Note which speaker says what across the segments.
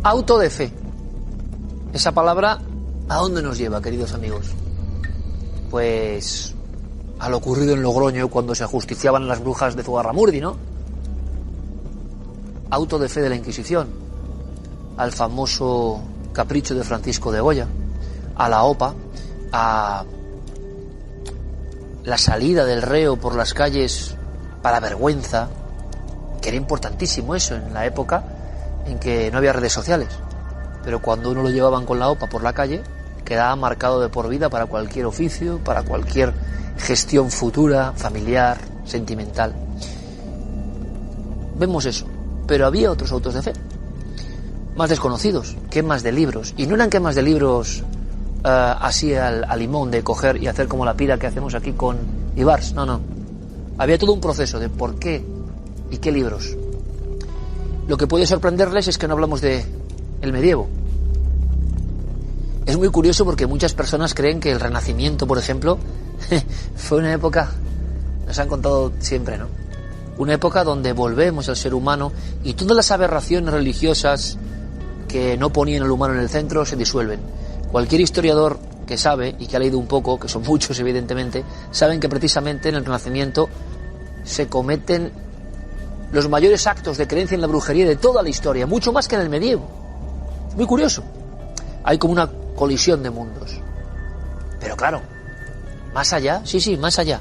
Speaker 1: Auto de fe. Esa palabra, ¿a dónde nos lleva, queridos amigos? Pues a lo ocurrido en Logroño cuando se ajusticiaban las brujas de Zugarramurdi, ¿no? Auto de fe de la Inquisición, al famoso capricho de Francisco de Goya, a la OPA, a la salida del reo por las calles para vergüenza, que era importantísimo eso en la época en que no había redes sociales, pero cuando uno lo llevaban con la OPA por la calle, quedaba marcado de por vida para cualquier oficio, para cualquier gestión futura, familiar, sentimental. Vemos eso, pero había otros autos de fe, más desconocidos, quemas de libros, y no eran quemas de libros así al limón, de coger y hacer como la pira que hacemos aquí con Ibars, no. Había todo un proceso de por qué y qué libros. Lo que puede sorprenderles es que no hablamos de el medievo. Es muy curioso porque muchas personas creen que el Renacimiento, por ejemplo, fue una época, nos han contado siempre, ¿no? Una época donde volvemos al ser humano y todas las aberraciones religiosas que no ponían al humano en el centro se disuelven. Cualquier historiador que sabe y que ha leído un poco, que son muchos evidentemente, saben que precisamente en el Renacimiento se cometen los mayores actos de creencia en la brujería de toda la historia, mucho más que en el medievo. Es muy curioso. Hay como una colisión de mundos. Pero claro, más allá, sí, más allá.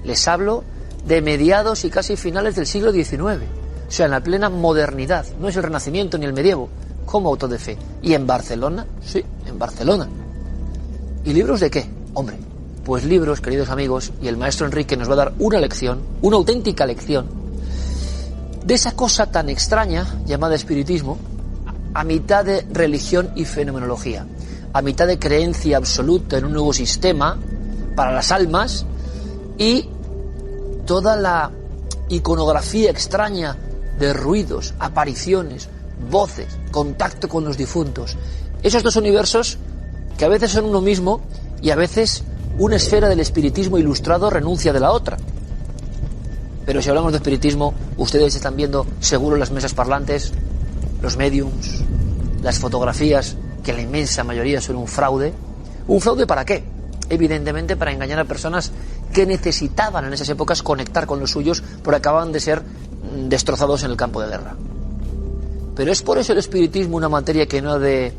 Speaker 1: Les hablo de mediados y casi finales del siglo XIX. O sea, en la plena modernidad. No es el Renacimiento ni el medievo, como auto de fe. ¿Y en Barcelona? Sí, en Barcelona. ¿Y libros de qué? Hombre, pues libros, queridos amigos, y el maestro Enrique nos va a dar una lección, una auténtica lección, de esa cosa tan extraña llamada espiritismo, a mitad de religión y fenomenología, a mitad de creencia absoluta en un nuevo sistema para las almas y toda la iconografía extraña de ruidos, apariciones, voces, contacto con los difuntos. Esos dos universos que a veces son uno mismo y a veces una esfera del espiritismo ilustrado renuncia de la otra. Pero si hablamos de espiritismo, ustedes están viendo seguro las mesas parlantes, los mediums, las fotografías, que la inmensa mayoría son un fraude. ¿Un fraude para qué? Evidentemente para engañar a personas que necesitaban en esas épocas conectar con los suyos porque acababan de ser destrozados en el campo de guerra. Pero ¿es por eso el espiritismo una materia que no ha de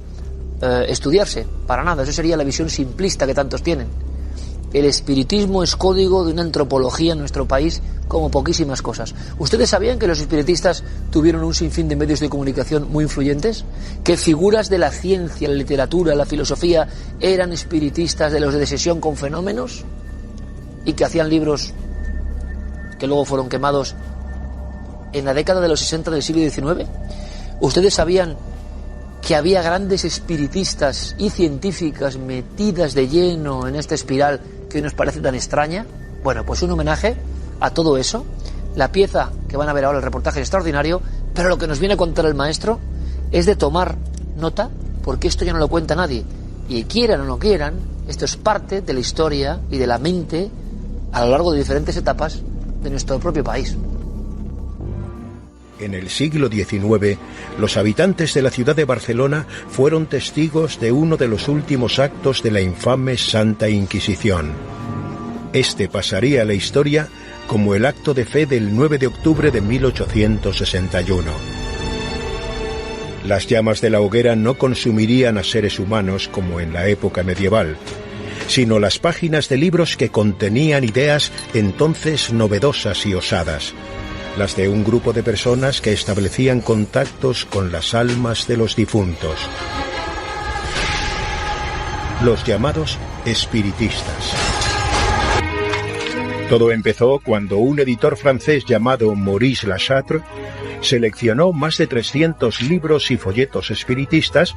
Speaker 1: estudiarse? Para nada, eso sería la visión simplista que tantos tienen. El espiritismo es código de una antropología en nuestro país como poquísimas cosas. ¿Ustedes sabían que los espiritistas tuvieron un sinfín de medios de comunicación muy influyentes? ¿Que figuras de la ciencia, la literatura, la filosofía eran espiritistas de los de sesión con fenómenos? ¿Y que hacían libros que luego fueron quemados en la década de los 60 del siglo XIX? ¿Ustedes sabían que había grandes espiritistas y científicas metidas de lleno en esta espiral que hoy nos parece tan extraña? Bueno, pues un homenaje a todo eso. La pieza que van a ver ahora, el reportaje es extraordinario, pero lo que nos viene a contar el maestro es de tomar nota, porque esto ya no lo cuenta nadie. Y quieran o no quieran, esto es parte de la historia y de la mente a lo largo de diferentes etapas de nuestro propio país.
Speaker 2: En el siglo XIX, los habitantes de la ciudad de Barcelona fueron testigos de uno de los últimos actos de la infame Santa Inquisición. Este pasaría a la historia como el acto de fe del 9 de octubre de 1861. Las llamas de la hoguera no consumirían a seres humanos como en la época medieval, sino las páginas de libros que contenían ideas entonces novedosas y osadas, las de un grupo de personas que establecían contactos con las almas de los difuntos, los llamados espiritistas. Todo empezó cuando un editor francés llamado Maurice Lachatre seleccionó más de 300 libros y folletos espiritistas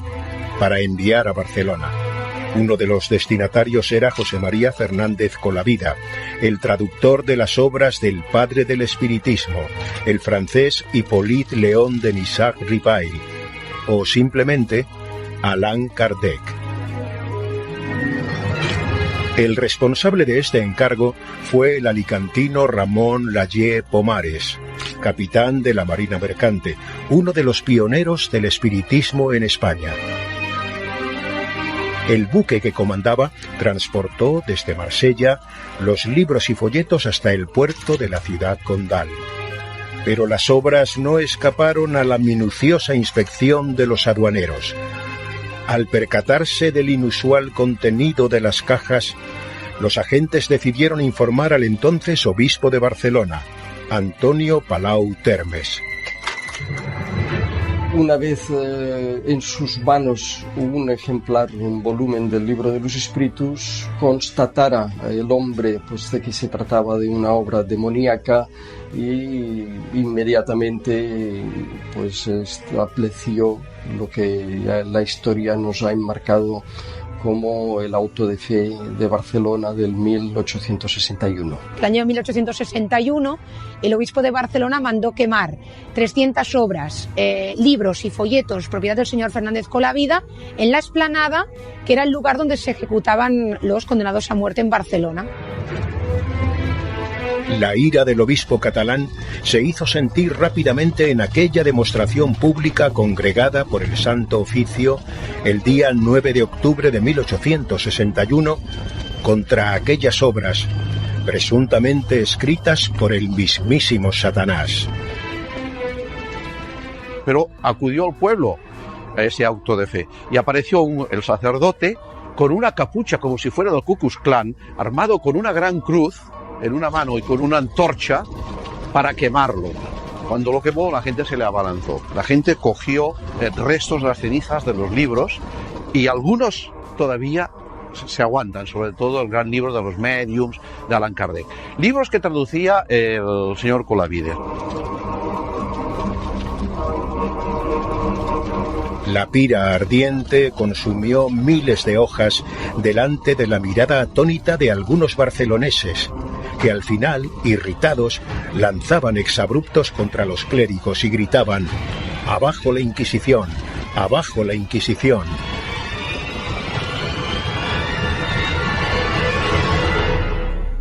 Speaker 2: para enviar a Barcelona. Uno de los destinatarios era José María Fernández Colavida, el traductor de las obras del padre del espiritismo, el francés Hippolyte Léon de Nissac-Ripail, o simplemente Allan Kardec. El responsable de este encargo fue el alicantino Ramón Lallé Pomares, capitán de la Marina Mercante, uno de los pioneros del espiritismo en España. El buque que comandaba transportó desde Marsella los libros y folletos hasta el puerto de la ciudad condal. Pero las obras no escaparon a la minuciosa inspección de los aduaneros. Al percatarse del inusual contenido de las cajas, los agentes decidieron informar al entonces obispo de Barcelona, Antonio Palau Termes.
Speaker 3: Una vez en sus manos un ejemplar, un volumen del libro de los espíritus, constatara el hombre pues, de que se trataba de una obra demoníaca y inmediatamente pues, estableció lo que ya la historia nos ha enmarcado como el auto de fe de Barcelona del 1861.
Speaker 4: El año 1861, el obispo de Barcelona mandó quemar 300 obras, libros y folletos propiedad del señor Fernández Colavida en la explanada, que era el lugar donde se ejecutaban los condenados a muerte en Barcelona.
Speaker 2: La ira del obispo catalán se hizo sentir rápidamente en aquella demostración pública congregada por el Santo Oficio el día 9 de octubre de 1861 contra aquellas obras presuntamente escritas por el mismísimo Satanás.
Speaker 5: Pero acudió el pueblo a ese auto de fe y apareció el sacerdote con una capucha como si fuera del Ku Klux Klan, armado con una gran cruz en una mano y con una antorcha para quemarlo. Cuando lo quemó, la gente se le abalanzó. La gente cogió restos de las cenizas de los libros y algunos todavía se aguantan, sobre todo el gran libro de los mediums de Allan Kardec. Libros que traducía el señor Colavide.
Speaker 2: La pira ardiente consumió miles de hojas delante de la mirada atónita de algunos barceloneses, que al final, irritados, lanzaban exabruptos contra los clérigos y gritaban: ¡abajo la Inquisición! ¡Abajo la Inquisición!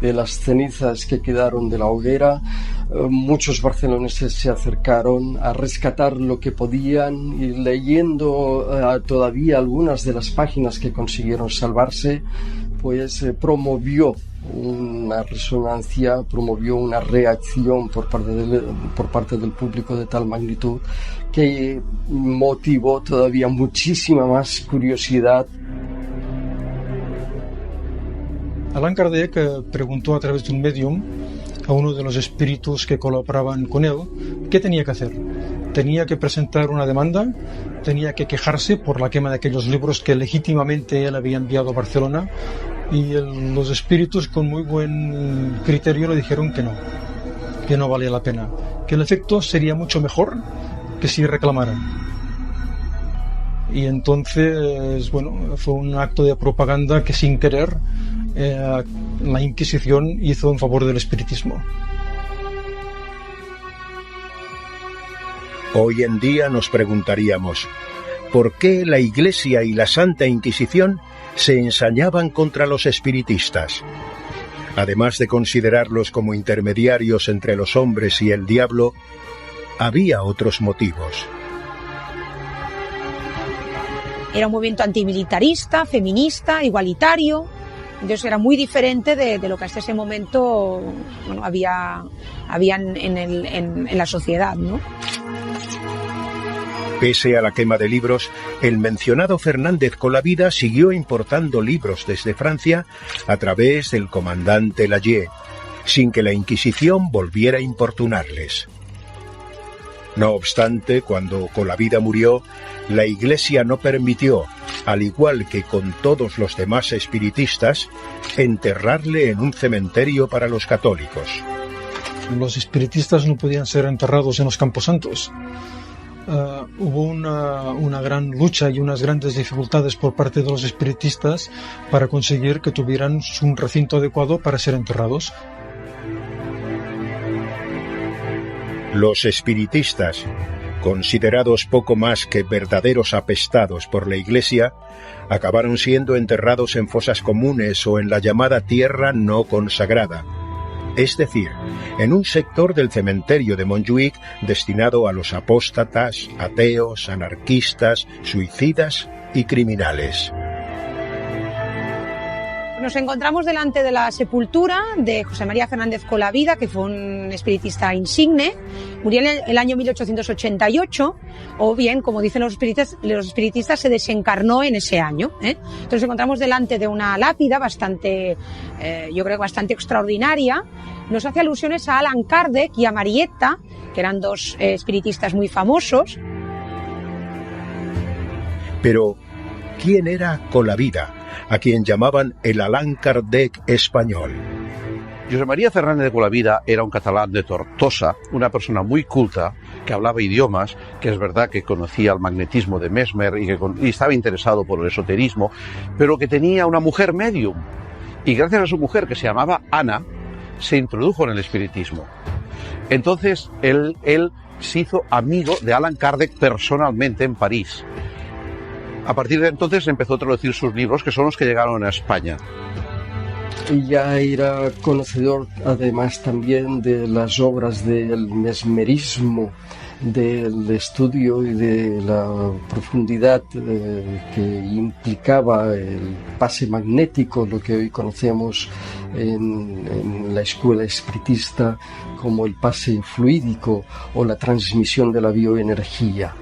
Speaker 3: De las cenizas que quedaron de la hoguera, muchos barceloneses se acercaron a rescatar lo que podían y leyendo todavía algunas de las páginas que consiguieron salvarse, pues promovió una resonancia, promovió una reacción por parte del público de tal magnitud que motivó todavía muchísima más curiosidad.
Speaker 6: Allan Kardec preguntó a través de un medium a uno de los espíritus que colaboraban con él qué tenía que hacer. Tenía que presentar una demanda, tenía que quejarse por la quema de aquellos libros que legítimamente él había enviado a Barcelona, y los espíritus con muy buen criterio le dijeron que no valía la pena, que el efecto sería mucho mejor que si reclamaran. Y entonces, bueno, fue un acto de propaganda que sin querer la Inquisición hizo en favor del espiritismo.
Speaker 2: Hoy en día nos preguntaríamos, ¿por qué la Iglesia y la Santa Inquisición se ensañaban contra los espiritistas? Además de considerarlos como intermediarios entre los hombres y el diablo, había otros motivos.
Speaker 4: Era un movimiento antimilitarista, feminista, igualitario. Entonces era muy diferente de lo que hasta ese momento había en la sociedad, ¿no?
Speaker 2: Pese a la quema de libros, el mencionado Fernández Colavida siguió importando libros desde Francia a través del comandante Layet, sin que la Inquisición volviera a importunarles. No obstante, cuando Colavida murió, la Iglesia no permitió, al igual que con todos los demás espiritistas, enterrarle en un cementerio para los católicos.
Speaker 6: Los espiritistas no podían ser enterrados en los camposantos. Hubo una gran lucha y unas grandes dificultades por parte de los espiritistas para conseguir que tuvieran un recinto adecuado para ser enterrados.
Speaker 2: Los espiritistas, considerados poco más que verdaderos apestados por la Iglesia, acabaron siendo enterrados en fosas comunes o en la llamada tierra no consagrada, es decir, en un sector del cementerio de Montjuïc destinado a los apóstatas, ateos, anarquistas, suicidas y criminales.
Speaker 4: Nos encontramos delante de la sepultura de José María Fernández Colavida, que fue un espiritista insigne. Murió en el año 1888, o bien, como dicen los espiritistas, se desencarnó en ese año. Entonces nos encontramos delante de una lápida bastante, yo creo que bastante extraordinaria. Nos hace alusiones a Allan Kardec y a Marietta, que eran dos espiritistas muy famosos.
Speaker 2: Pero, ¿quién era Colavida, a quien llamaban el Allan Kardec español?
Speaker 5: José María Fernández de Colavida era un catalán de Tortosa, una persona muy culta, que hablaba idiomas, que es verdad que conocía el magnetismo de Mesmer y estaba interesado por el esoterismo, pero que tenía una mujer medium. Y gracias a su mujer, que se llamaba Ana, se introdujo en el espiritismo. Entonces, él se hizo amigo de Allan Kardec personalmente en París. A partir de entonces empezó a traducir sus libros, que son los que llegaron a España.
Speaker 3: Y ya era conocedor, además, también de las obras del mesmerismo, del estudio y de la profundidad que implicaba el pase magnético, lo que hoy conocemos en la escuela espiritista como el pase fluídico o la transmisión de la bioenergía.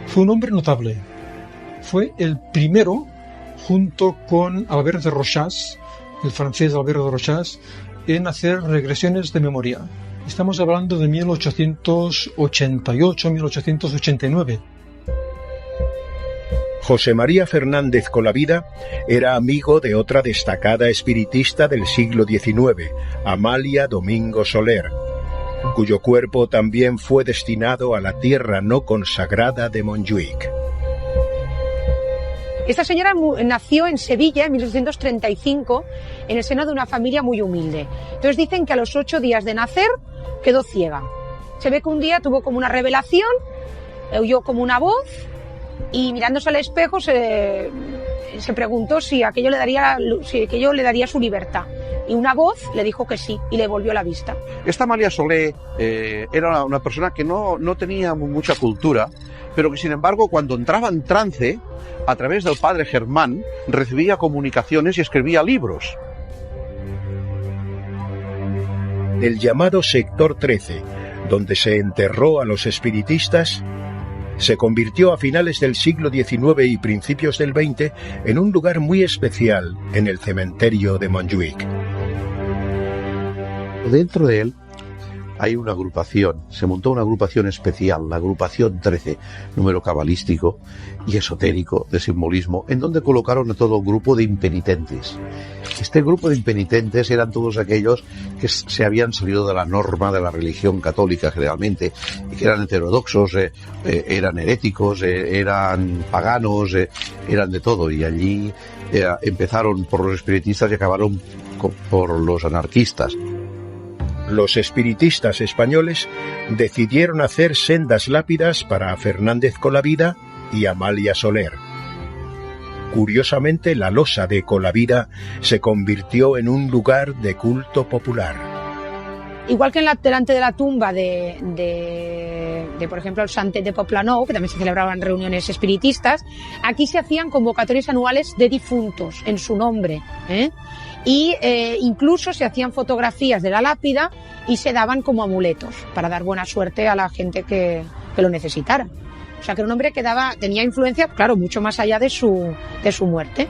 Speaker 6: Fue un hombre notable. Fue el primero, junto con Albert de Rochas, el francés Albert de Rochas, en hacer regresiones de memoria. Estamos hablando de 1888-1889.
Speaker 2: José María Fernández Colavida era amigo de otra destacada espiritista del siglo XIX, Amalia Domingo Soler, cuyo cuerpo también fue destinado a la tierra no consagrada de Montjuïc.
Speaker 4: Esta señora nació en Sevilla en 1835 en el seno de una familia muy humilde. Entonces dicen que a los 8 días de nacer quedó ciega. Se ve que un día tuvo como una revelación, oyó como una voz y mirándose al espejo se preguntó si aquello le daría su libertad. Y una voz le dijo que sí y le volvió la vista.
Speaker 5: Esta Amalia Soler era una persona que no tenía mucha cultura, pero que sin embargo cuando entraba en trance, a través del padre Germán, recibía comunicaciones y escribía libros.
Speaker 2: El llamado Sector 13, donde se enterró a los espiritistas, se convirtió a finales del siglo XIX y principios del XX en un lugar muy especial en el cementerio de Montjuïc.
Speaker 5: Dentro de él hay una agrupación, se montó una agrupación especial, la agrupación 13, número cabalístico y esotérico de simbolismo, en donde colocaron a todo un grupo de impenitentes. Este grupo de impenitentes eran todos aquellos que se habían salido de la norma de la religión católica generalmente, y que eran heterodoxos, eran heréticos, eran paganos, eran de todo, y allí empezaron por los espiritistas y acabaron por los anarquistas.
Speaker 2: Los espiritistas españoles decidieron hacer sendas lápidas para Fernández Colavida y Amalia Soler. Curiosamente, la losa de Colavida se convirtió en un lugar de culto popular.
Speaker 4: Igual que delante de la tumba de por ejemplo, el Santet de Poblenou, que también se celebraban reuniones espiritistas, aquí se hacían convocatorias anuales de difuntos en su nombre, y incluso se hacían fotografías de la lápida y se daban como amuletos para dar buena suerte a la gente que lo necesitara. O sea que era un hombre que tenía influencia, claro, mucho más allá de su muerte.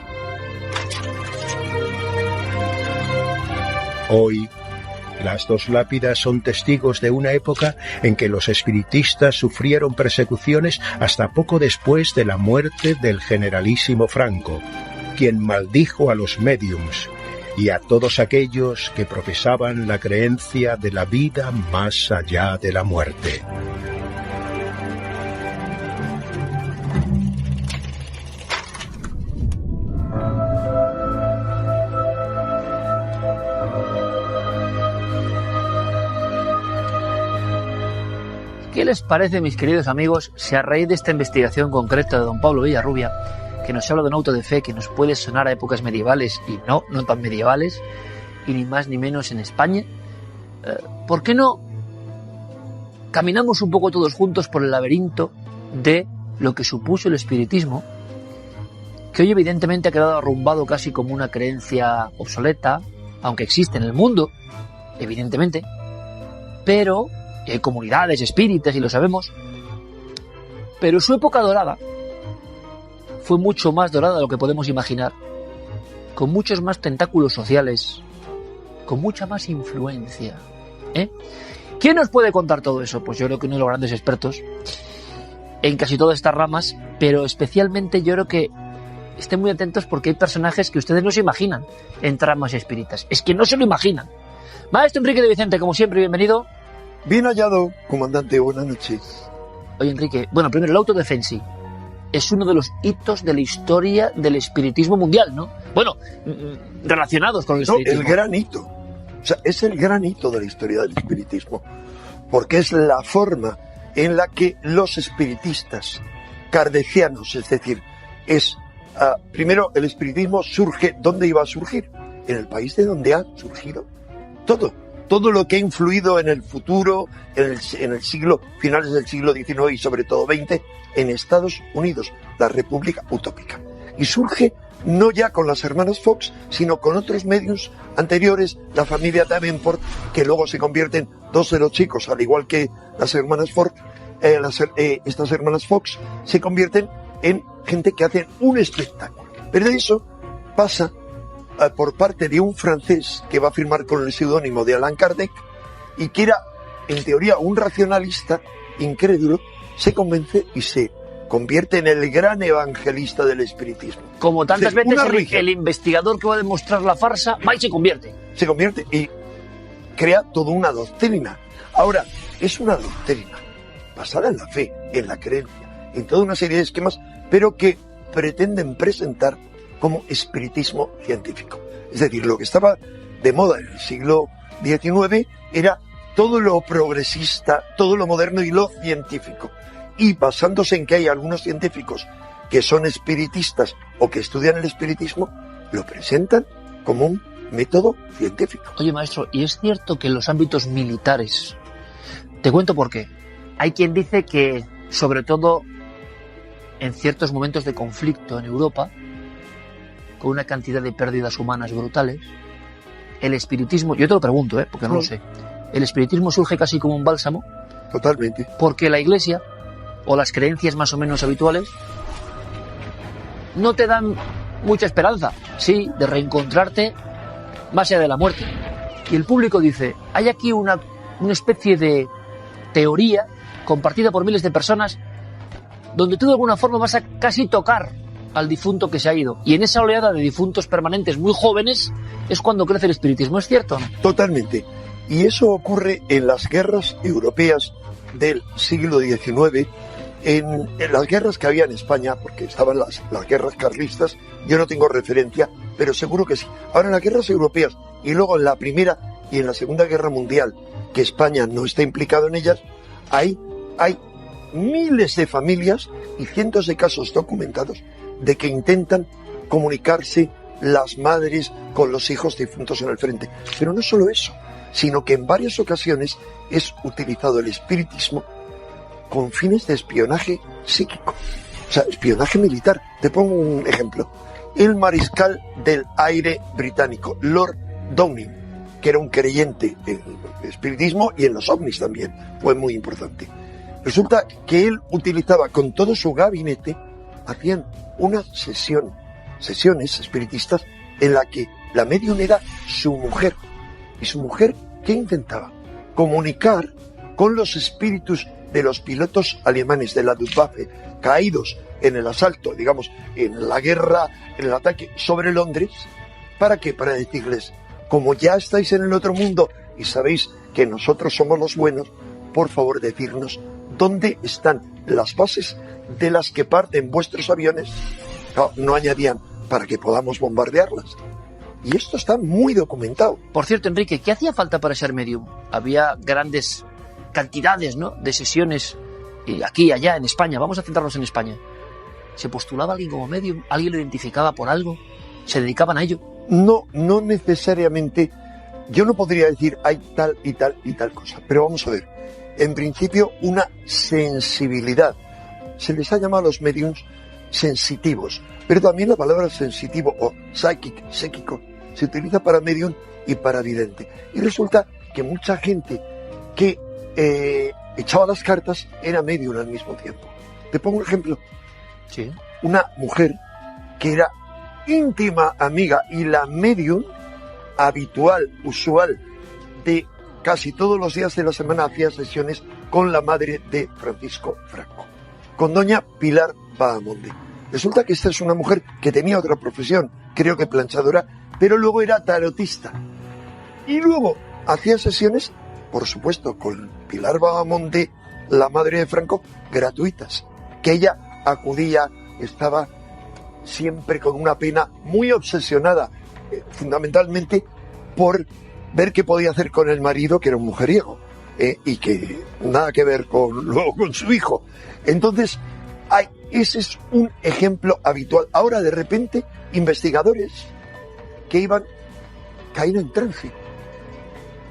Speaker 2: Hoy, las dos lápidas son testigos de una época en que los espiritistas sufrieron persecuciones hasta poco después de la muerte del generalísimo Franco, quien maldijo a los médiums y a todos aquellos que profesaban la creencia de la vida más allá de la muerte.
Speaker 1: ¿Qué les parece, mis queridos amigos, si a raíz de esta investigación concreta de don Pablo Villarrubia, que nos habla de un auto de fe que nos puede sonar a épocas medievales y no tan medievales, y ni más ni menos en España. ¿Por qué no caminamos un poco todos juntos por el laberinto de lo que supuso el espiritismo, que hoy evidentemente ha quedado arrumbado casi como una creencia obsoleta, aunque existe en el mundo, evidentemente, pero hay comunidades espíritas y lo sabemos, pero su época dorada fue mucho más dorada de lo que podemos imaginar, con muchos más tentáculos sociales, con mucha más influencia. ¿Quién nos puede contar todo eso? Pues yo creo que uno de los grandes expertos en casi todas estas ramas, pero especialmente yo creo que estén muy atentos porque hay personajes que ustedes no se imaginan en tramas espíritas. Es que no se lo imaginan. Maestro Enrique de Vicente, como siempre, bienvenido.
Speaker 7: Bien hallado, comandante, buenas noches.
Speaker 1: Oye, Enrique, bueno, primero, el autodefensi es uno de los hitos de la historia del espiritismo mundial, ¿no? Bueno, relacionados con el espiritismo.
Speaker 7: No, el gran hito. O sea, es el gran hito de la historia del espiritismo, porque es la forma en la que los espiritistas kardecianos, es decir, primero el espiritismo surge, ¿dónde iba a surgir? En el país de donde ha surgido todo lo que ha influido en el futuro, en el siglo, finales del siglo XIX y sobre todo XX, en Estados Unidos, la República Utópica. Y surge no ya con las hermanas Fox, sino con otros medios anteriores, la familia Davenport, que luego se convierten, dos de los chicos, al igual que las hermanas Ford, estas hermanas Fox, se convierten en gente que hace un espectáculo. Pero de eso pasa por parte de un francés que va a firmar con el seudónimo de Allan Kardec y que era, en teoría, un racionalista incrédulo, se convence y se convierte en el gran evangelista del espiritismo.
Speaker 1: Como tantas veces el investigador que va a demostrar la farsa va y se convierte.
Speaker 7: Se convierte y crea toda una doctrina. Ahora, es una doctrina basada en la fe, en la creencia, en toda una serie de esquemas, pero que pretenden presentar como espiritismo científico. Es decir, lo que estaba de moda en el siglo XIX era todo lo progresista, todo lo moderno y lo científico. Y basándose en que hay algunos científicos que son espiritistas o que estudian el espiritismo, lo presentan como un método científico.
Speaker 1: Oye, maestro, ¿y es cierto que en los ámbitos militares, te cuento por qué, hay quien dice que, sobre todo en ciertos momentos de conflicto en Europa, con una cantidad de pérdidas humanas brutales, el espiritismo, yo te lo pregunto, porque no lo sé, el espiritismo surge casi como un bálsamo.
Speaker 7: Totalmente.
Speaker 1: Porque la Iglesia, o las creencias más o menos habituales, no te dan mucha esperanza, sí, de reencontrarte más allá de la muerte. Y el público dice, hay aquí una especie de teoría compartida por miles de personas donde tú de alguna forma vas a casi tocar al difunto que se ha ido. Y en esa oleada de difuntos permanentes muy jóvenes es cuando crece el espiritismo, ¿es cierto?
Speaker 7: Totalmente. Y eso ocurre en las guerras europeas del siglo XIX, en las guerras que había en España, porque estaban las guerras carlistas, yo no tengo referencia, pero seguro que sí. Ahora en las guerras europeas y luego en la Primera y en la Segunda Guerra Mundial, que España no está implicado en ellas, hay miles de familias y cientos de casos documentados de que intentan comunicarse las madres con los hijos difuntos en el frente. Pero no solo eso, sino que en varias ocasiones es utilizado el espiritismo con fines de espionaje psíquico, o sea, espionaje militar. Te pongo un ejemplo. El mariscal del aire británico, Lord Downing, que era un creyente en el espiritismo y en los ovnis también, fue muy importante. Resulta que él utilizaba con todo su gabinete, hacían una sesiones espiritistas en la que la medium era su mujer. Y su mujer, ¿qué intentaba? Comunicar con los espíritus de los pilotos alemanes de la Luftwaffe caídos en el asalto, digamos, en la guerra, en el ataque sobre Londres. ¿Para qué? Para decirles, como ya estáis en el otro mundo y sabéis que nosotros somos los buenos, por favor decirnos dónde están las bases de las que parten vuestros aviones. No añadían para que podamos bombardearlas. Y esto está muy documentado.
Speaker 1: Por cierto, Enrique, ¿qué hacía falta para ser medium? Había grandes cantidades, ¿no?, de sesiones aquí y allá en España. Vamos a centrarnos en España. ¿Se postulaba alguien como medium? ¿Alguien lo identificaba por algo? ¿Se dedicaban a ello?
Speaker 7: No necesariamente yo no podría decir hay tal y tal y tal cosa, pero vamos a ver. En principio, una sensibilidad. Se les ha llamado a los mediums sensitivos, pero también la palabra sensitivo o psíquico se utiliza para medium y para vidente. Y resulta que mucha gente que echaba las cartas era medium al mismo tiempo. Te pongo un ejemplo.
Speaker 1: Sí.
Speaker 7: Una mujer que era íntima amiga y la medium habitual, usual, de casi todos los días de la semana hacía sesiones con la madre de Francisco Franco, con doña Pilar Bahamonde. Resulta que esta es una mujer que tenía otra profesión, creo que planchadora, pero luego era tarotista. Y luego hacía sesiones, por supuesto, con Pilar Bahamonde, la madre de Franco, gratuitas, que ella acudía, estaba siempre con una pena muy obsesionada, fundamentalmente por ver qué podía hacer con el marido, que era un mujeriego, y que nada que ver luego con su hijo. Entonces, ese es un ejemplo habitual. Ahora, de repente, investigadores que caían en trance.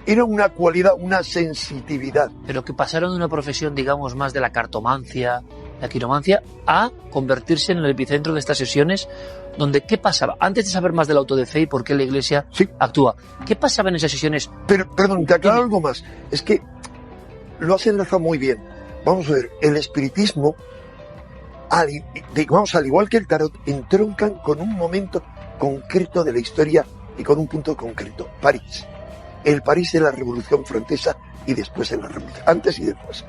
Speaker 7: Era una cualidad, una sensitividad.
Speaker 1: Pero que pasaron de una profesión, digamos, más de la cartomancia, la quiromancia, a convertirse en el epicentro de estas sesiones, donde ¿qué pasaba? Antes de saber más del auto de fe y por qué la Iglesia actúa, ¿qué pasaba en esas sesiones?
Speaker 7: Pero, perdón, te aclaro algo más. Es que lo has enlazado muy bien. Vamos a ver, el espiritismo, al igual que el tarot, entroncan con un momento concreto de la historia y con un punto concreto. París. El París de la Revolución Francesa y después de la Revolución. Antes y después.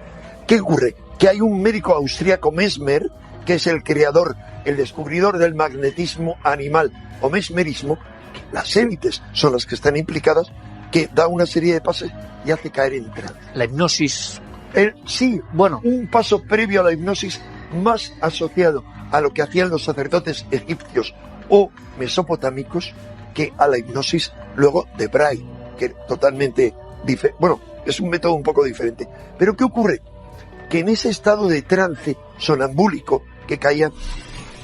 Speaker 7: ¿Qué ocurre? Que hay un médico austríaco, Mesmer, que es el creador, el descubridor del magnetismo animal o mesmerismo, que las élites son las que están implicadas, que da una serie de pases y hace caer en trance.
Speaker 1: La hipnosis.
Speaker 7: Bueno, un paso previo a la hipnosis más asociado a lo que hacían los sacerdotes egipcios o mesopotámicos que a la hipnosis luego de Braille, que es totalmente diferente. Bueno, es un método un poco diferente. Pero ¿qué ocurre? Que en ese estado de trance sonambúlico que caían,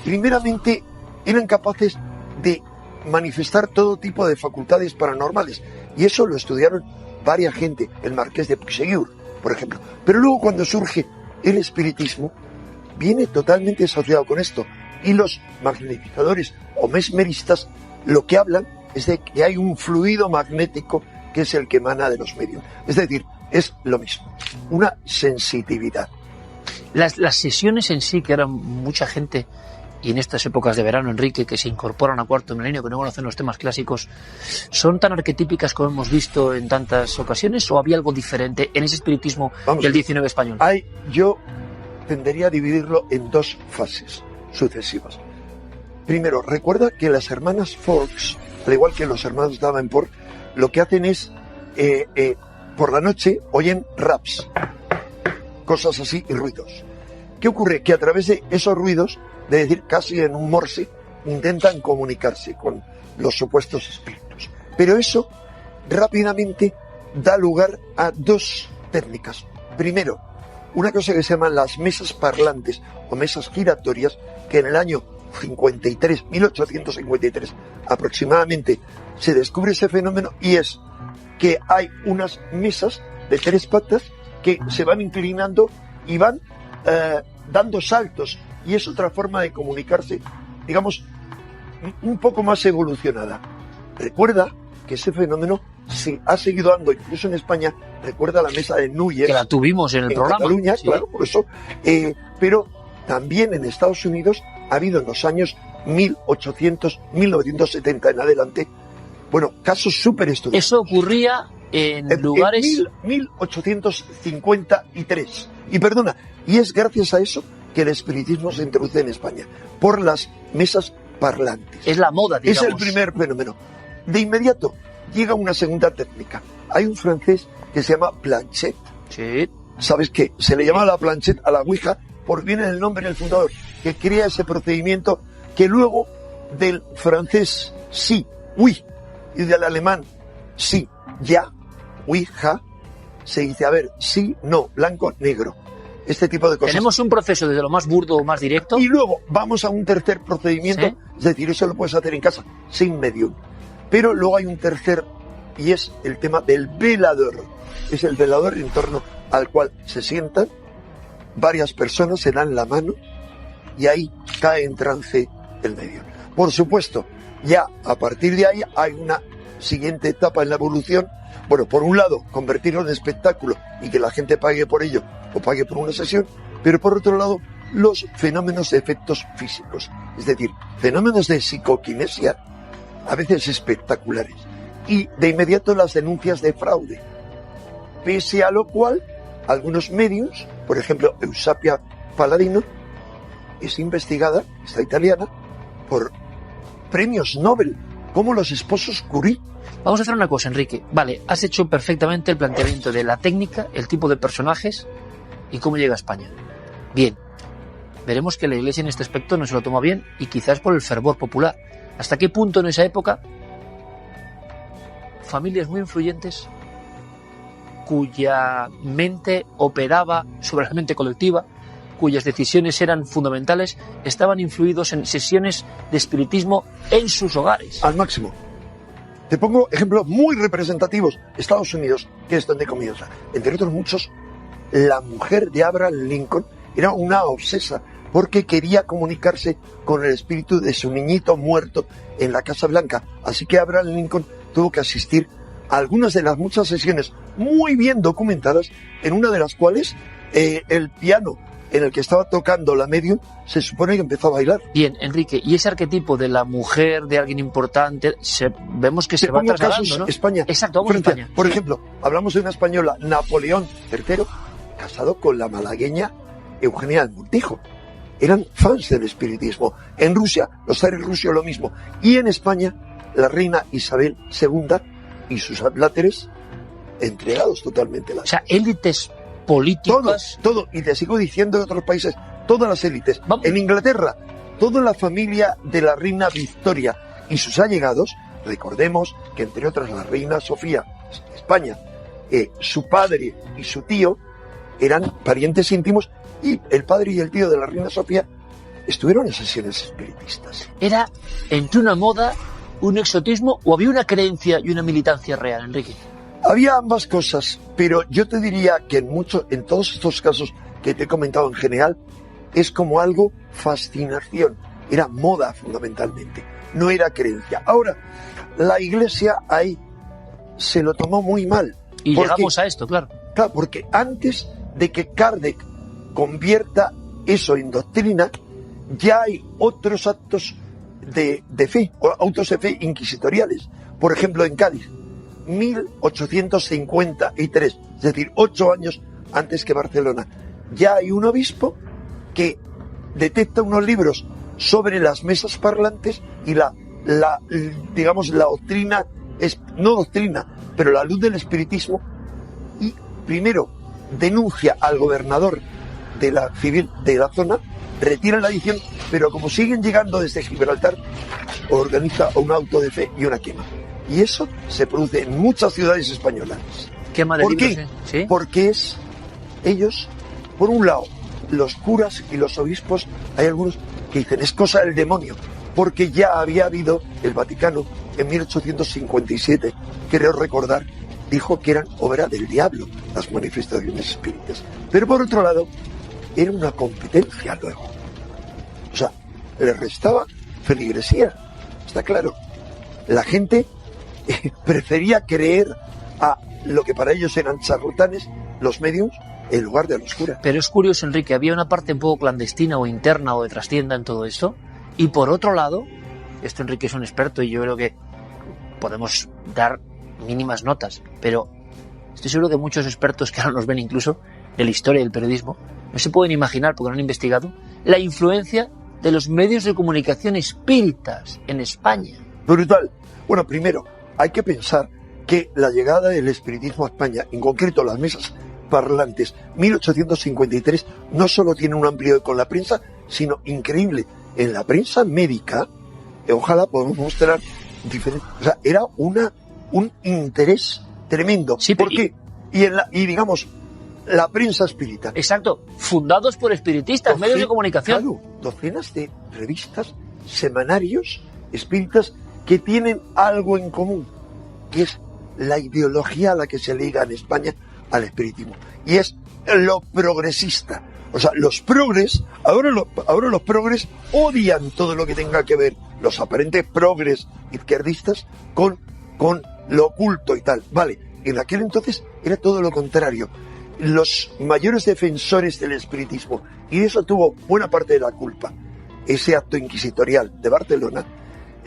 Speaker 7: primeramente eran capaces de manifestar todo tipo de facultades paranormales. Y eso lo estudiaron varias gente, el marqués de Puigsegur, por ejemplo. Pero luego cuando surge el espiritismo, viene totalmente asociado con esto. Y los magnetizadores o mesmeristas lo que hablan es de que hay un fluido magnético que es el que emana de los medios. Es decir, es lo mismo, una sensitividad.
Speaker 1: Las sesiones en sí, que eran mucha gente, y en estas épocas de verano, Enrique, que se incorporan a Cuarto Milenio, que no conocen los temas clásicos, ¿son tan arquetípicas como hemos visto en tantas ocasiones o había algo diferente en ese espiritismo del 19 español?
Speaker 7: Yo tendería a dividirlo en dos fases sucesivas. Primero, recuerda que las hermanas Fox, al igual que los hermanos Davenport, lo que hacen es, por la noche, oyen raps, cosas así y ruidos. ¿Qué ocurre? Que a través de esos ruidos, de decir casi en un morse, intentan comunicarse con los supuestos espíritus. Pero eso rápidamente da lugar a dos técnicas. Primero, una cosa que se llaman las mesas parlantes o mesas giratorias, que en el año 1853 aproximadamente se descubre ese fenómeno, y es que hay unas mesas de 3 patas que se van inclinando y van dando saltos, y es otra forma de comunicarse, digamos, un poco más evolucionada. Recuerda que ese fenómeno se ha seguido dando incluso en España. Recuerda la mesa de Núñez,
Speaker 1: que la tuvimos en el programa
Speaker 7: Cataluña,
Speaker 1: sí.
Speaker 7: Claro, por eso, pero también en Estados Unidos ha habido en los años 1970 en adelante, bueno, casos súper estudiados.
Speaker 1: Eso ocurría en lugares...
Speaker 7: En 1853. Y es gracias a eso que el espiritismo se introduce en España, por las mesas parlantes.
Speaker 1: Es la moda, digamos.
Speaker 7: Es el primer fenómeno. De inmediato llega una segunda técnica. Hay un francés que se llama Planchet.
Speaker 1: Sí.
Speaker 7: ¿Sabes qué? Se le llama la Planchet a la Ouija por viene el nombre del fundador, que crea ese procedimiento que luego del francés sí, oui, y del alemán sí, ya, Ouija, se dice, a ver, sí, no, blanco, negro. Este tipo de cosas.
Speaker 1: Tenemos un proceso desde lo más burdo o más directo.
Speaker 7: Y luego vamos a un tercer procedimiento, ¿sí? Es decir, eso lo puedes hacer en casa, sin medium. Pero luego hay un tercer y es el tema del velador. Es el velador en torno al cual se sientan varias personas, se dan la mano y ahí cae en trance el medium. Por supuesto, ya a partir de ahí hay una siguiente etapa en la evolución. Bueno, por un lado, convertirlo en espectáculo y que la gente pague por ello o pague por una sesión, pero por otro lado, los fenómenos de efectos físicos, es decir, fenómenos de psicoquinesia, a veces espectaculares, y de inmediato las denuncias de fraude, pese a lo cual algunos medios, por ejemplo Eusapia Paladino, es investigada, esta italiana, por premios Nobel, como los esposos Curie.
Speaker 1: Vamos a hacer una cosa, Enrique. Vale, has hecho perfectamente el planteamiento de la técnica, el tipo de personajes y cómo llega a España. Bien, veremos que la Iglesia en este aspecto no se lo toma bien y quizás por el fervor popular. ¿Hasta qué punto en esa época familias muy influyentes cuya mente operaba sobre la mente colectiva, cuyas decisiones eran fundamentales, estaban influidos en sesiones de espiritismo en sus hogares?
Speaker 7: Al máximo. Te pongo ejemplos muy representativos. Estados Unidos, que es donde comienza. Entre otros muchos, la mujer de Abraham Lincoln era una obsesa porque quería comunicarse con el espíritu de su niñito muerto en la Casa Blanca. Así que Abraham Lincoln tuvo que asistir a algunas de las muchas sesiones muy bien documentadas, en una de las cuales el piano en el que estaba tocando la medium se supone que empezó a bailar.
Speaker 1: Bien, Enrique, y ese arquetipo de la mujer, de alguien importante, vemos que se va trasladando, ¿no?
Speaker 7: España.
Speaker 1: Exacto, vamos a España.
Speaker 7: Por ejemplo, hablamos de una española, Napoleón III, casado con la malagueña Eugenia del Montijo. Eran fans del espiritismo. En Rusia, los zares rusos lo mismo. Y en España, la reina Isabel II y sus adláteres entregados totalmente a la...
Speaker 1: O sea, élites políticas...
Speaker 7: Todo. Y te sigo diciendo de otros países, todas las élites.
Speaker 1: Vamos.
Speaker 7: En Inglaterra, toda la familia de la reina Victoria y sus allegados, recordemos que entre otras la reina Sofía, España, su padre y su tío eran parientes íntimos, y el padre y el tío de la reina Sofía estuvieron en sesiones espiritistas.
Speaker 1: ¿Era entre una moda, un exotismo, o había una creencia y una militancia real, Enrique?
Speaker 7: Había ambas cosas, pero yo te diría que en todos estos casos que te he comentado en general, es como algo fascinación. Era moda fundamentalmente, no era creencia. Ahora, la Iglesia ahí se lo tomó muy mal.
Speaker 1: Y llegamos a esto, claro.
Speaker 7: Claro, porque antes de que Kardec convierta eso en doctrina, ya hay otros actos de fe, o autos de fe inquisitoriales. Por ejemplo, en Cádiz, 1853, es decir, 8 años antes que Barcelona, ya hay un obispo que detecta unos libros sobre las mesas parlantes y la doctrina, no doctrina, pero la luz del espiritismo, y primero denuncia al gobernador de la civil de la zona, retira la edición, pero como siguen llegando desde Gibraltar, organiza un auto de fe y una quema. Y eso se produce en muchas ciudades españolas.
Speaker 1: Quema de
Speaker 7: ¿Por
Speaker 1: libros,
Speaker 7: qué?
Speaker 1: ¿Sí?
Speaker 7: Porque ellos, por un lado, los curas y los obispos, hay algunos que dicen es cosa del demonio, porque ya había habido el Vaticano en 1857, creo recordar, dijo que eran obra del diablo las manifestaciones espíritas. Pero por otro lado, era una competencia luego. O sea, le restaba feligresía, está claro. La gente prefería creer a lo que para ellos eran charlatanes, los mediums, en lugar de los curas.
Speaker 1: Pero es curioso, Enrique, había una parte un poco clandestina o interna o de trastienda en todo esto. Y por otro lado, esto Enrique es un experto y yo creo que podemos dar mínimas notas, pero estoy seguro que muchos expertos que ahora nos ven incluso de la historia del periodismo no se pueden imaginar, porque no han investigado, la influencia de los medios de comunicación espíritas en España.
Speaker 7: Brutal. Bueno, primero, hay que pensar que la llegada del espiritismo a España, en concreto las mesas parlantes, 1853, no solo tiene un amplio eco en la prensa, sino increíble. En la prensa médica, ojalá podamos mostrar diferente. O sea, era un interés tremendo.
Speaker 1: Sí,
Speaker 7: ¿por qué? Y digamos, la prensa espírita.
Speaker 1: Exacto, fundados por espiritistas, medios de comunicación.
Speaker 7: Claro, docenas de revistas, semanarios espíritas que tienen algo en común, que es la ideología a la que se liga en España al espiritismo. Y es lo progresista. O sea, los progres, ahora los progres odian todo lo que tenga que ver, los aparentes progres izquierdistas, con lo oculto y tal. Vale, en aquel entonces era todo lo contrario. Los mayores defensores del espiritismo, y de eso tuvo buena parte de la culpa, ese acto inquisitorial de Barcelona,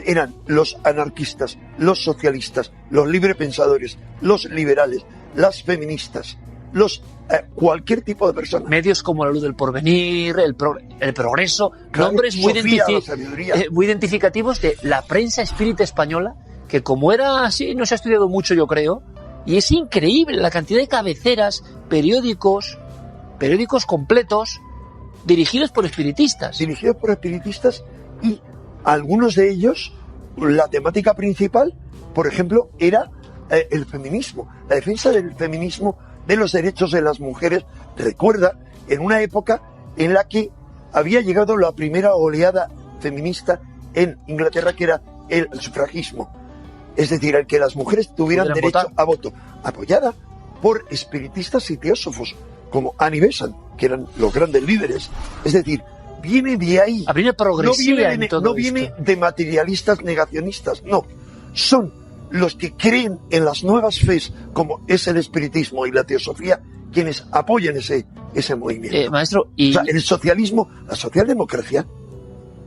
Speaker 7: eran los anarquistas, los socialistas, los librepensadores, los liberales, las feministas, cualquier tipo de persona.
Speaker 1: Medios como La Luz del Porvenir, el Progreso, claro, nombres muy identificativos de la prensa espírita española, que como era así, no se ha estudiado mucho, yo creo, y es increíble la cantidad de cabeceras, periódicos completos, dirigidos por espiritistas.
Speaker 7: Y algunos de ellos, la temática principal, por ejemplo, era el feminismo, la defensa del feminismo, de los derechos de las mujeres. Recuerda, en una época en la que había llegado la primera oleada feminista en Inglaterra, que era el sufragismo. Es decir, el que las mujeres tuvieran derecho a voto, apoyada por espiritistas y teósofos, como Annie Besant, que eran los grandes líderes. Es decir, viene de ahí. No viene de materialistas negacionistas, no. Son los que creen en las nuevas fes, como es el espiritismo y la teosofía, quienes apoyan ese movimiento.
Speaker 1: Maestro,
Speaker 7: o sea, el socialismo, la socialdemocracia,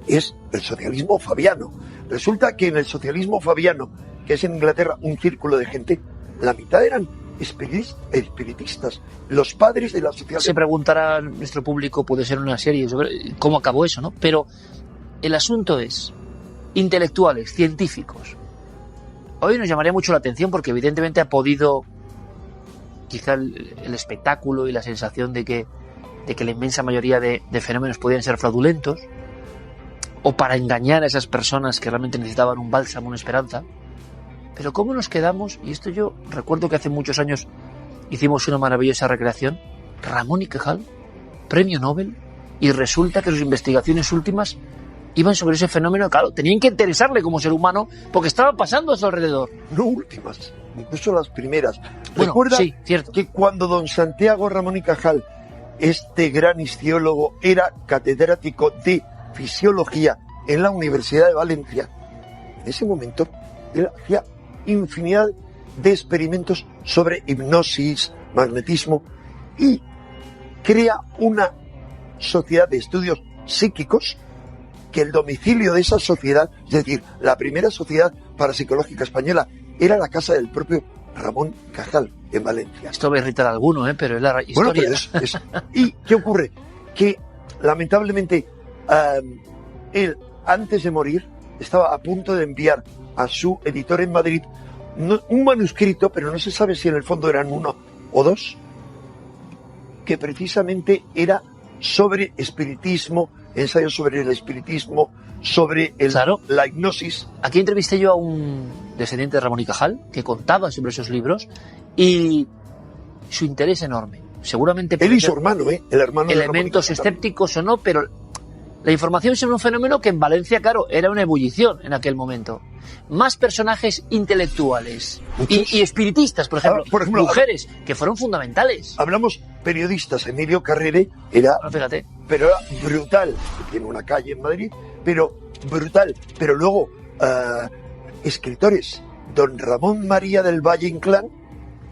Speaker 7: es el socialismo fabiano. Resulta que en el socialismo fabiano, que es en Inglaterra un círculo de gente, la mitad eran espiritistas, los padres de la sociedad.
Speaker 1: Se preguntará nuestro público, puede ser una serie sobre cómo acabó eso, ¿no? Pero el asunto es, intelectuales, científicos. Hoy nos llamaría mucho la atención porque evidentemente ha podido, quizá el espectáculo y la sensación de que la inmensa mayoría de fenómenos podían ser fraudulentos, o para engañar a esas personas que realmente necesitaban un bálsamo, una esperanza. Pero ¿cómo nos quedamos? Y esto yo recuerdo que hace muchos años hicimos una maravillosa recreación. Ramón y Cajal, premio Nobel, y resulta que sus investigaciones últimas iban sobre ese fenómeno. Claro, tenían que interesarle como ser humano porque estaban pasando a su alrededor.
Speaker 7: No últimas, incluso las primeras.
Speaker 1: Bueno,
Speaker 7: Recuerda
Speaker 1: sí, cierto,
Speaker 7: que cuando don Santiago Ramón y Cajal, este gran isciólogo, era catedrático de fisiología en la Universidad de Valencia, en ese momento él hacía infinidad de experimentos sobre hipnosis, magnetismo, y crea una sociedad de estudios psíquicos, que el domicilio de esa sociedad, es decir, la primera sociedad parapsicológica española, era la casa del propio Ramón Cajal en Valencia.
Speaker 1: Esto va a irritar a alguno, pero es la historia.
Speaker 7: Bueno, pero ¿y qué ocurre? Que lamentablemente él, antes de morir, estaba a punto de enviar a su editor en Madrid un manuscrito, pero no se sabe si en el fondo eran uno o dos, que precisamente era sobre espiritismo, ensayos sobre el espiritismo, sobre la hipnosis.
Speaker 1: Aquí entrevisté yo a un descendiente de Ramón y Cajal que contaba sobre esos libros y su interés enorme. Seguramente
Speaker 7: él y su hermano, el hermano
Speaker 1: elementos escépticos o no, pero la información sobre un fenómeno que en Valencia, claro, era una ebullición en aquel momento. Más personajes intelectuales y espiritistas, por ejemplo, mujeres, que fueron fundamentales.
Speaker 7: Hablamos periodistas. Emilio Carrere era,
Speaker 1: fíjate,
Speaker 7: pero era brutal. Tiene una calle en Madrid, pero brutal. Pero luego, escritores. Don Ramón María del Valle Inclán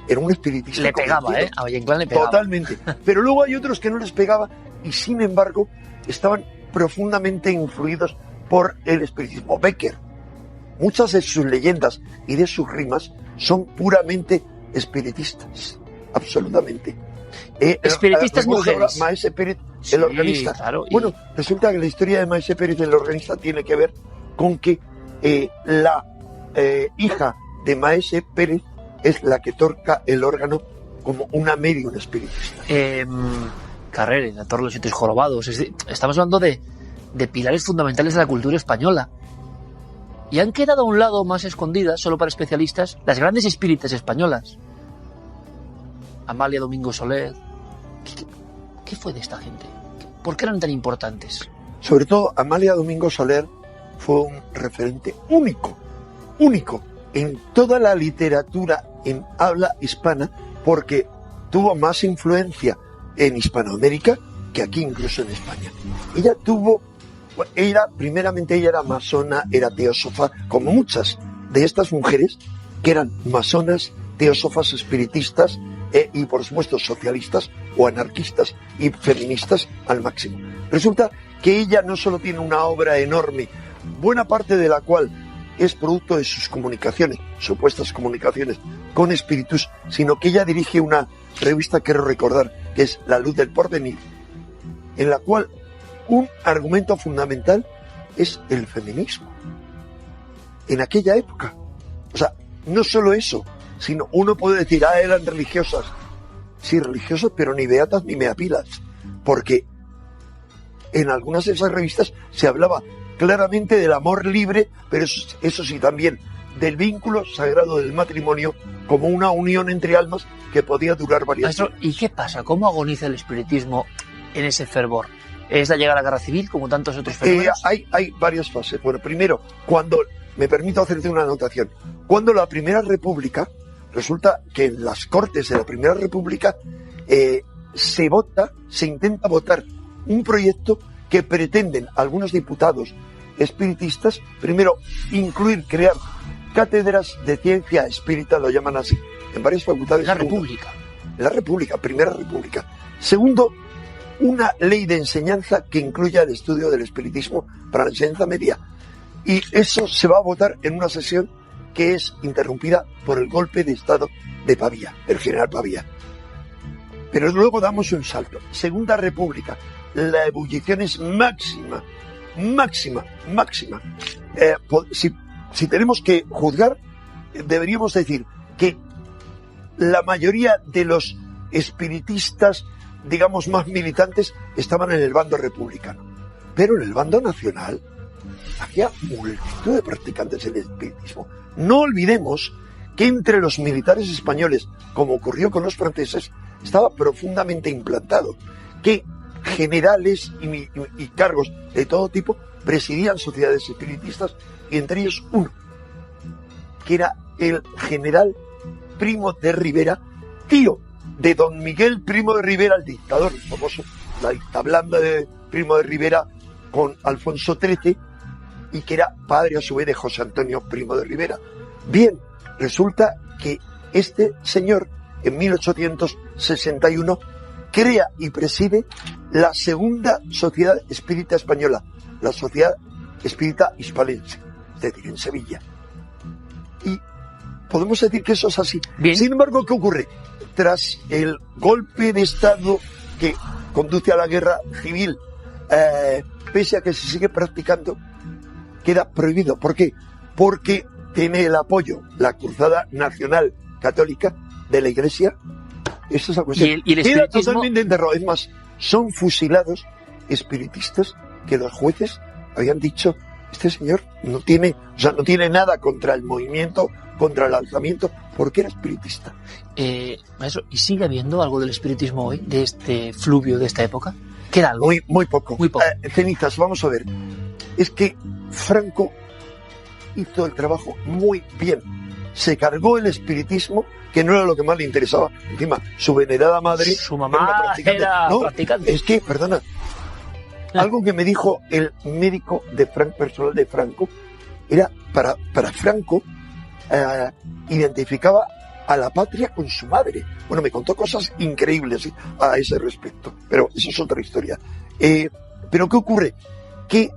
Speaker 7: era un espiritista.
Speaker 1: Le pegaba, a Valle Inclán le pegaba.
Speaker 7: Totalmente. Pero luego hay otros que no les pegaba y, sin embargo, estaban profundamente influidos por el espiritismo. Becker, muchas de sus leyendas y de sus rimas son puramente espiritistas, absolutamente.
Speaker 1: Espiritistas mujeres.
Speaker 7: Maese Pérez, el organista.
Speaker 1: Claro,
Speaker 7: Bueno, resulta que la historia de Maese Pérez, el organista, tiene que ver con que la hija de Maese Pérez es la que toca el órgano como una medium espiritista.
Speaker 1: Carrere, la Torre de los Siete Jorobados. Estamos hablando de pilares fundamentales de la cultura española. Y han quedado a un lado, más escondidas, solo para especialistas, las grandes espíritas españolas. Amalia Domingo Soler. ¿Qué fue de esta gente? ¿Por qué eran tan importantes?
Speaker 7: Sobre todo, Amalia Domingo Soler fue un referente único en toda la literatura en habla hispana porque tuvo más influencia en Hispanoamérica que aquí incluso en España. Primeramente ella era masona, era teósofa, como muchas de estas mujeres que eran masonas, teósofas, espiritistas y por supuesto socialistas o anarquistas y feministas al máximo. Resulta que ella no solo tiene una obra enorme, buena parte de la cual es producto de sus comunicaciones, supuestas comunicaciones con espíritus, sino que ella dirige una revista, quiero recordar, que es La Luz del Porvenir, en la cual un argumento fundamental es el feminismo. En aquella época. O sea, no solo eso, sino uno puede decir, eran religiosas. Sí, religiosas, pero ni beatas ni meapilas. Porque en algunas de esas revistas se hablaba claramente del amor libre, pero eso sí también del vínculo sagrado del matrimonio como una unión entre almas que podía durar varias
Speaker 1: Maestro, ¿y qué pasa? ¿Cómo agoniza el espiritismo en ese fervor? ¿Es la llegada a la guerra civil como tantos otros fenómenos?
Speaker 7: Hay varias fases. Bueno, primero, cuando, me permito hacerte una anotación, cuando la Primera República, resulta que en las Cortes de la Primera República se intenta votar un proyecto que pretenden algunos diputados espiritistas, primero, crear cátedras de ciencia espírita, lo llaman así, en varias facultades.
Speaker 1: La República.
Speaker 7: La República, Primera República. Segundo, una ley de enseñanza que incluya el estudio del espiritismo para la enseñanza media. Y eso se va a votar en una sesión que es interrumpida por el golpe de Estado de Pavía, el general Pavía. Pero luego damos un salto. Segunda República. La ebullición es máxima. Si tenemos que juzgar, deberíamos decir que la mayoría de los espiritistas, digamos, más militantes, estaban en el bando republicano. Pero en el bando nacional había multitud de practicantes del espiritismo. No olvidemos que entre los militares españoles, como ocurrió con los franceses, estaba profundamente implantado que generales y cargos de todo tipo presidían sociedades espiritistas, y entre ellos uno, que era el general Primo de Rivera, tío de don Miguel Primo de Rivera, el dictador famoso, la dicta blanda de Primo de Rivera con Alfonso XIII, y que era padre a su vez de José Antonio Primo de Rivera. Bien, resulta que este señor en 1861 crea y preside la segunda sociedad espírita española, la Sociedad Espírita Hispalense, es decir, en Sevilla. Y podemos decir que eso es así.
Speaker 1: Bien.
Speaker 7: Sin embargo, ¿qué ocurre? Tras el golpe de Estado que conduce a la guerra civil, pese a que se sigue practicando, queda prohibido. ¿Por qué? Porque tiene el apoyo la Cruzada Nacional Católica de la Iglesia. Esa es la cuestión.
Speaker 1: ¿Y el
Speaker 7: queda
Speaker 1: espiritismo?
Speaker 7: totalmente enterrado. Es más, son fusilados espiritistas que los jueces habían dicho, este señor no tiene nada contra el movimiento, contra el alzamiento, porque era espiritista.
Speaker 1: Maestro, ¿y sigue habiendo algo del espiritismo hoy, de este fluvio de esta época? ¿Queda algo?
Speaker 7: Muy poco.
Speaker 1: Muy poco.
Speaker 7: Cenizas, vamos a ver. Es que Franco hizo el trabajo muy bien. Se cargó el espiritismo, que no era lo que más le interesaba. Encima, su venerada madre...
Speaker 1: Su mamá era practicante.
Speaker 7: Es que, perdona, algo que me dijo el médico personal de Franco, era para Franco, identificaba a la patria con su madre. Bueno, me contó cosas increíbles a ese respecto, pero eso es otra historia. Pero ¿qué ocurre? Que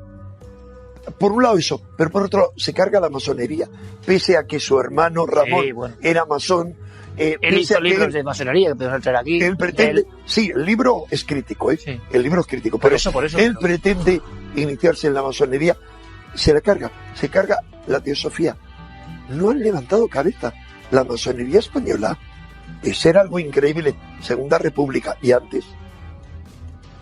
Speaker 7: por un lado eso, pero por otro se carga la masonería, pese a que su hermano Ramón era masón.
Speaker 1: Él hizo libros de masonería que podemos traer aquí.
Speaker 7: Él pretende, sí, el libro es crítico, Sí. El libro es crítico, pero
Speaker 1: por eso,
Speaker 7: él pretende iniciarse en la masonería, se carga la teosofía. No han levantado cabeza. La masonería española, de ser algo increíble, Segunda República y antes.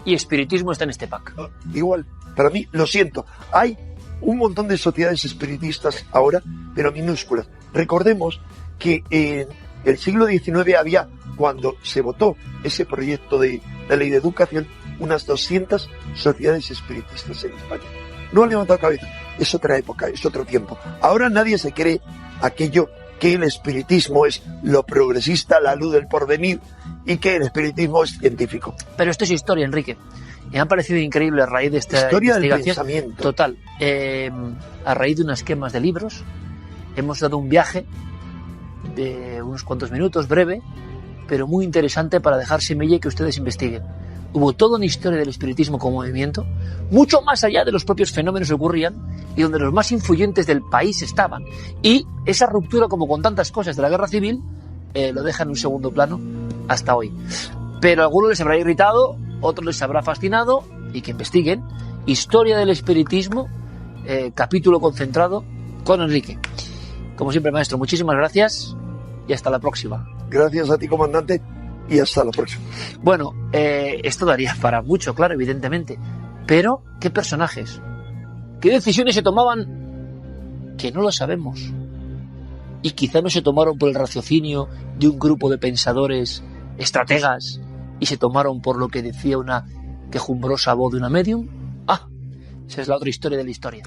Speaker 1: Y espiritismo está en este pack.
Speaker 7: Igual, para mí, lo siento, hay un montón de sociedades espiritistas ahora, pero minúsculas. Recordemos que en el siglo XIX había, cuando se votó ese proyecto de ley de educación, unas 200 sociedades espiritistas en España. No han levantado cabeza. Es otra época, es otro tiempo. Ahora nadie se cree aquello que el espiritismo es lo progresista, la luz del porvenir, y que el espiritismo es científico.
Speaker 1: Pero esto es historia, Enrique. Y me ha parecido increíble a raíz de esta
Speaker 7: Historia del
Speaker 1: investigación.
Speaker 7: pensamiento.
Speaker 1: Total. A raíz de unas quemas de libros, hemos dado un viaje de unos cuantos minutos, breve, pero muy interesante para dejar semilla y que ustedes investiguen. Hubo toda una historia del espiritismo como movimiento, mucho más allá de los propios fenómenos que ocurrían y donde los más influyentes del país estaban. Y esa ruptura, como con tantas cosas de la guerra civil, lo deja en un segundo plano hasta hoy. Pero a algunos les habrá irritado, otros les habrá fascinado, y que investiguen. Historia del espiritismo, capítulo concentrado con Enrique. Como siempre, maestro, muchísimas gracias y hasta la próxima.
Speaker 7: Gracias a ti, comandante, y hasta la próxima.
Speaker 1: Bueno, esto daría para mucho, claro, evidentemente. Pero, ¿qué personajes? ¿Qué decisiones se tomaban? Que no lo sabemos. Y quizá no se tomaron por el raciocinio de un grupo de pensadores, estrategas, y se tomaron por lo que decía una quejumbrosa voz de una medium. Esa es la otra historia de la historia.